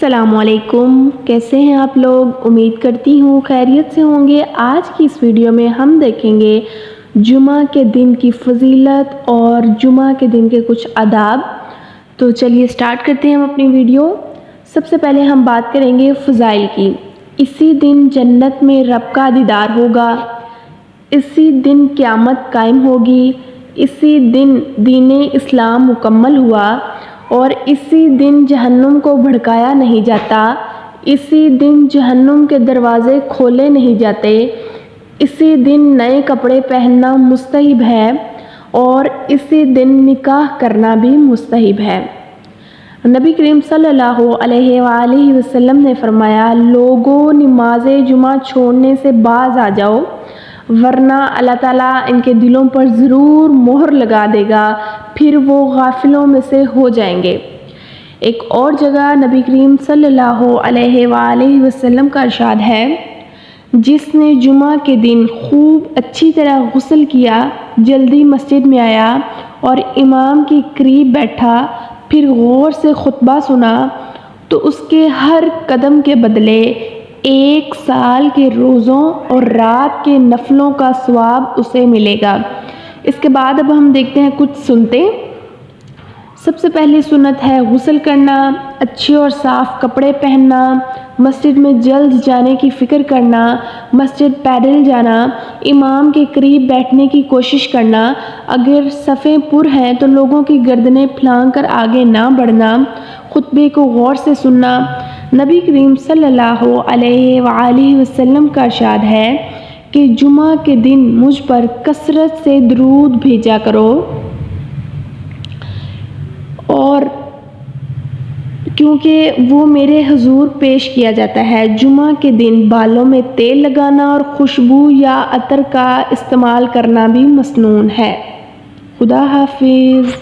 السلام علیکم، کیسے ہیں آپ لوگ؟ امید کرتی ہوں خیریت سے ہوں گے۔ آج کی اس ویڈیو میں ہم دیکھیں گے جمعہ کے دن کی فضیلت اور جمعہ کے دن کے کچھ آداب۔ تو چلیے سٹارٹ کرتے ہیں ہم اپنی ویڈیو۔ سب سے پہلے ہم بات کریں گے فضائل کی۔ اسی دن جنت میں رب کا دیدار ہوگا، اسی دن قیامت قائم ہوگی، اسی دن دین اسلام مکمل ہوا اور اسی دن جہنم کو بھڑکایا نہیں جاتا، اسی دن جہنم کے دروازے کھولے نہیں جاتے، اسی دن نئے کپڑے پہننا مستحب ہے اور اسی دن نکاح کرنا بھی مستحب ہے۔ نبی کریم صلی اللہ علیہ وآلہ وسلم نے فرمایا، لوگوں نماز جمعہ چھوڑنے سے باز آ جاؤ ورنہ اللہ تعالیٰ ان کے دلوں پر ضرور مہر لگا دے گا، پھر وہ غافلوں میں سے ہو جائیں گے۔ ایک اور جگہ نبی کریم صلی اللہ علیہ وآلہ وسلم کا ارشاد ہے، جس نے جمعہ کے دن خوب اچھی طرح غسل کیا، جلدی مسجد میں آیا اور امام کے قریب بیٹھا، پھر غور سے خطبہ سنا تو اس کے ہر قدم کے بدلے 1 سال کے روزوں اور رات کے نفلوں کا ثواب اسے ملے گا۔ اس کے بعد اب ہم دیکھتے ہیں کچھ سنتیں۔ سب سے پہلی سنت ہے غسل کرنا، اچھے اور صاف کپڑے پہننا، مسجد میں جلد جانے کی فکر کرنا، مسجد پیدل جانا، امام کے قریب بیٹھنے کی کوشش کرنا، اگر صفیں پر ہیں تو لوگوں کی گردنیں پھلانگ کر آگے نہ بڑھنا، خطبے کو غور سے سننا۔ نبی کریم صلی اللہ علیہ وآلہ وسلم کا ارشاد ہے کہ جمعہ کے دن مجھ پر کثرت سے درود بھیجا کرو، اور کیونکہ وہ میرے حضور پیش کیا جاتا ہے۔ جمعہ کے دن بالوں میں تیل لگانا اور خوشبو یا عطر کا استعمال کرنا بھی مسنون ہے۔ خدا حافظ۔